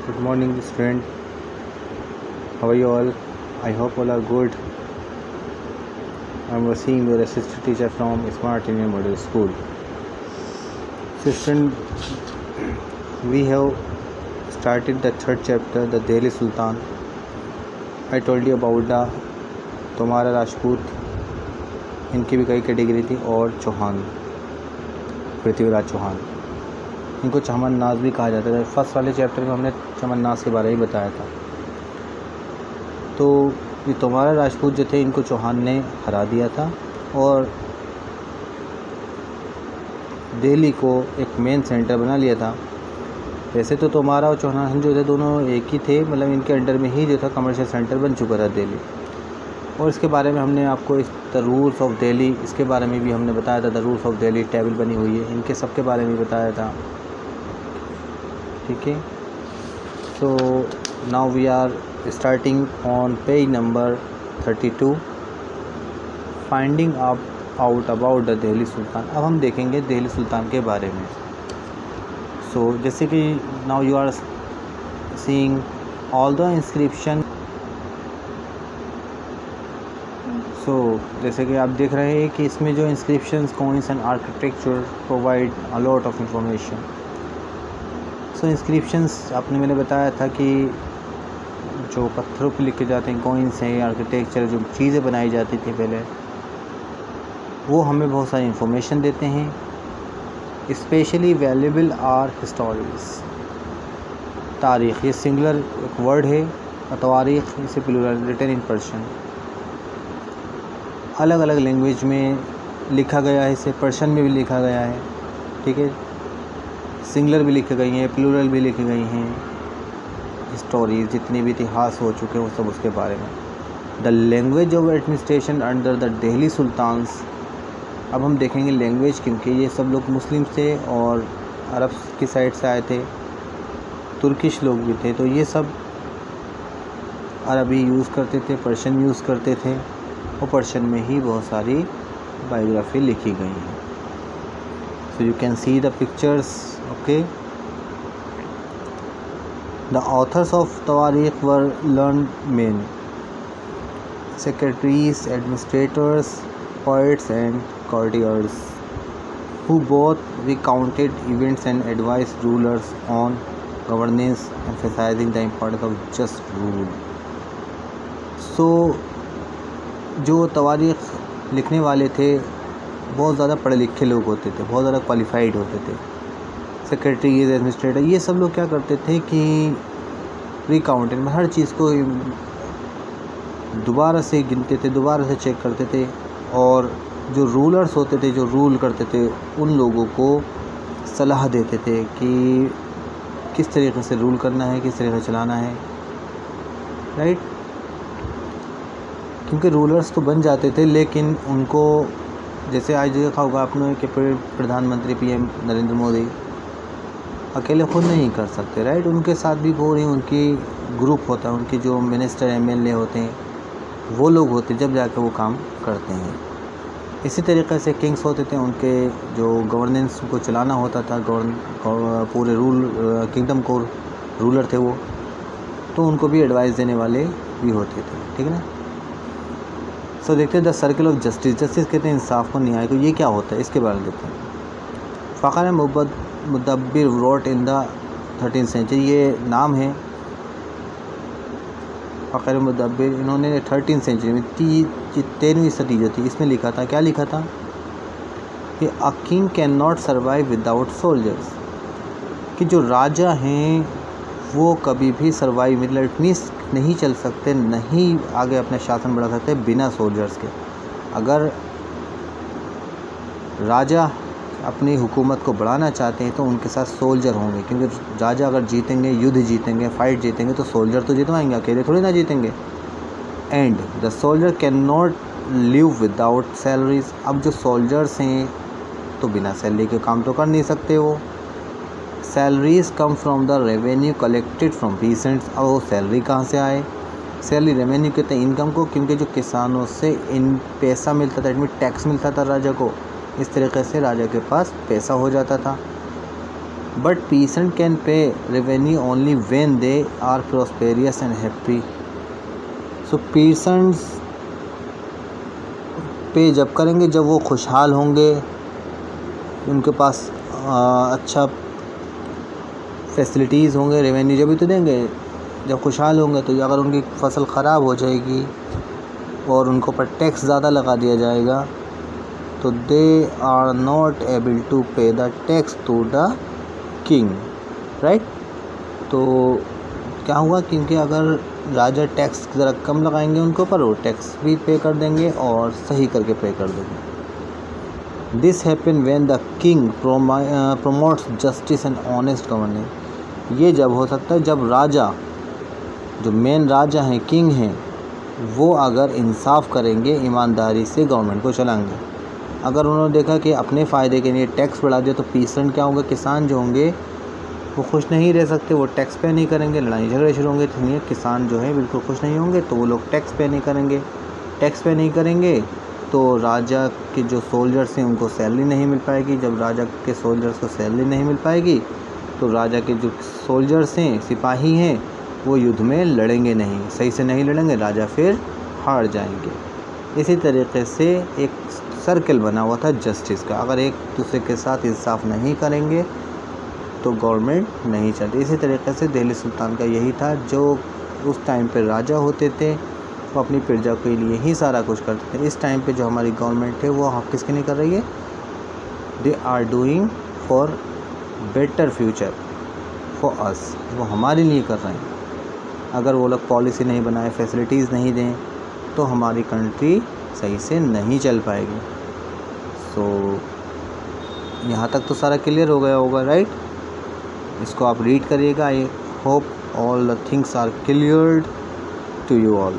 Good morning, student. How are you all? I hope all are good. I'm Wasim, your assistant teacher from Smart Indian Model School. So, student, we have started the third chapter, the Delhi Sultan. I told you about the Tomara Rajput, इनकी भी कई category थी, और चौहान, पृथ्वीराज चौहान, इनको चमन नाज भी कहा जाता था। फर्स्ट वाले चैप्टर में हमने चमन नाज के बारे में बताया था। तो ये तोमारा राजपूत जो थे, इनको चौहान ने हरा दिया था और दिल्ली को एक मेन सेंटर बना लिया था। वैसे तो तोमारा और चौहान जो थे दोनों एक ही थे, मतलब इनके अंडर में ही जो था कमर्शियल सेंटर बन चुका था दिल्ली। और इसके बारे में हमने आपको द रूल्स ऑफ दिल्ली, इसके बारे में भी हमने बताया था। The rules of Delhi table बनी हुई है, इनके सब के बारे में बताया था। ठीक है, so now we are starting on page number 32, finding out about the Delhi sultan. अब हम देखेंगे दिल्ली सुल्तान के बारे में। सो जैसे कि now you are seeing all the inscription. So जैसे कि आप देख रहे हैं कि इसमें जो inscriptions, coins and architecture provide a lot of information. So inscriptions आपने मैंने बताया था कि जो पत्थरों पे लिखे जाते हैं, कॉइन्स हैं, आर्किटेक्चर, जो चीज़ें बनाई जाती थी पहले, वो हमें बहुत सारी इंफॉर्मेशन देते हैं। Specially valuable are histories. तारीख़, ये सिंगुलर एक वर्ड है, और तवारीख़ इसे प्लूरल, रिटन इन पर्शियन। अलग अलग लैंग्वेज में लिखा गया है, इसे पर्शियन में भी लिखा गया है। ठीक है, सिंगुलर भी लिखी गई हैं, प्लूरल भी लिखी गई हैं। स्टोरीज, जितने भी इतिहास हो चुके हैं वो सब उसके बारे में। The language of administration under the Delhi sultans. अब हम देखेंगे लैंग्वेज, क्योंकि ये सब लोग मुस्लिम थे और अरब की साइड से आए थे, तुर्किश लोग भी थे, तो ये सब अरबी यूज़ करते थे, पर्शियन यूज़ करते थे, और पर्शियन में ही बहुत सारी बायोग्राफी लिखी गई हैं। So you can see the pictures. Okay, the authors of tawarikh were learned men, secretaries, administrators, poets and courtiers who both recounted events and advised rulers on governance, emphasizing the importance of just rule. So जो तवारीख लिखने वाले थे बहुत ज़्यादा पढ़े लिखे लोग होते थे, बहुत ज़्यादा क्वालिफाइड होते थे। सेक्रेटरीज, एडमिनिस्ट्रेटर, ये सब लोग क्या करते थे कि रिकाउंटेड में हर चीज़ को दोबारा से गिनते थे, दोबारा से चेक करते थे, और जो रूलर्स होते थे, जो रूल करते थे, उन लोगों को सलाह देते थे कि किस तरीके से रूल करना है, किस तरीके से चलाना है। राइट, क्योंकि रूलर्स तो बन जाते थे, लेकिन उनको, जैसे आज देखा होगा आपने कि प्रधानमंत्री पीएम नरेंद्र मोदी अकेले खुद नहीं कर सकते। राइट, उनके साथ भी पूरी उनकी ग्रुप होता है, उनकी जो मिनिस्टर एमएलए होते हैं वो लोग होते हैं, जब जाकर वो काम करते हैं। इसी तरीके से किंग्स होते थे, उनके जो गवर्नेंस को चलाना होता था, पूरे किंगडम को रूलर थे वो, तो उनको भी एडवाइस देने वाले भी होते थे। ठीक है ना। सो देखते हैं the circle of justice. Justice कहते हैं इंसाफ को, न्याय को। ये क्या होता है इसके बारे में देखते हैं। Fakhr Mudabbir wrote in the 13th century, ये नाम है फ़खर मुदब्बिर। इन्होंने 13th सेंचुरी में 13वीं सदी जो थी, इसमें लिखा था, क्या लिखा था कि a king can not survive without soldiers, कि जो राजा हैं वो कभी भी सर्वाइव, मतलब इट मीन्स नहीं चल सकते, नहीं आगे अपना शासन बढ़ा सकते बिना सोल्जर्स के। अगर राजा अपनी हुकूमत को बढ़ाना चाहते हैं तो उनके साथ सोल्जर होंगे, क्योंकि राजा अगर जीतेंगे, युद्ध जीतेंगे, फाइट जीतेंगे, तो सोल्जर तो जितवाएंगे, अकेले थोड़ी ना जीतेंगे। And the soldier can not live without salaries. अब जो सोल्जर्स हैं तो बिना सैलरी के काम तो कर नहीं सकते वो। Salaries come from the revenue collected from peasants. अब वो सैलरी कहाँ से आए? सैलरी, रेवेन्यू कहते हैं इनकम को, क्योंकि जो किसानों से इन पैसा मिलता था, इनमें टैक्स मिलता था राजा को, इस तरीके से राजा के पास पैसा हो जाता था। But peasant can pay revenue only when they are prosperous and happy. So peasants pay जब करेंगे जब वो खुशहाल होंगे, उनके पास अच्छा फैसिलिटीज़ होंगे, रेवेन्यू जब भी तो देंगे जब खुशहाल होंगे। तो अगर उनकी फसल ख़राब हो जाएगी और उनको पर टैक्स ज़्यादा लगा दिया जाएगा तो they are not able to pay the tax to the king, right. तो क्या हुआ, क्योंकि अगर राजा टैक्स ज़रा कम लगाएंगे उनके ऊपर, वो टैक्स भी पे कर देंगे और सही करके पे कर देंगे। This happen when the king promotes justice and honest governing. ये जब हो सकता है जब राजा, जो मेन राजा हैं, किंग हैं, वो अगर इंसाफ करेंगे, ईमानदारी से गवर्नमेंट को चलाएंगे। अगर उन्होंने देखा कि अपने फ़ायदे के लिए टैक्स बढ़ा दिया तो पीसेंट क्या होंगे, किसान जो होंगे वो खुश नहीं रह सकते, वो टैक्स पे नहीं करेंगे, लड़ाई झगड़े शुरू होंगे। इसलिए किसान जो है बिल्कुल खुश नहीं होंगे, तो वो लोग टैक्स पे नहीं करेंगे। टैक्स पे नहीं करेंगे तो राजा के जो सोल्जर्स हैं उनको सैलरी नहीं मिल पाएगी। जब राजा के सोल्जर्स को सैलरी नहीं मिल पाएगी तो राजा के जो सोल्जर्स हैं, सिपाही हैं, वो युद्ध में लड़ेंगे नहीं, सही से नहीं लड़ेंगे, राजा फिर हार जाएंगे। इसी तरीके से एक सर्कल बना हुआ था जस्टिस का। अगर एक दूसरे के साथ इंसाफ नहीं करेंगे तो गवर्नमेंट नहीं चलती। इसी तरीके से दिल्ली सुल्तान का यही था, जो उस टाइम पे राजा होते थे वो अपनी प्रजा के लिए ही सारा कुछ करते थे। इस टाइम पे जो हमारी गवर्नमेंट है वो किसके नहीं कर रही है, they are doing for better future for us, वो हमारे लिए कर रहे हैं। अगर वो लोग पॉलिसी नहीं बनाए, फैसिलिटीज़ नहीं दें तो हमारी कंट्री सही से नहीं चल पाएगी। सो यहाँ तक तो सारा क्लियर हो गया होगा, राइट। इसको आप रीड करिएगा। I hope all the things are cleared to you all.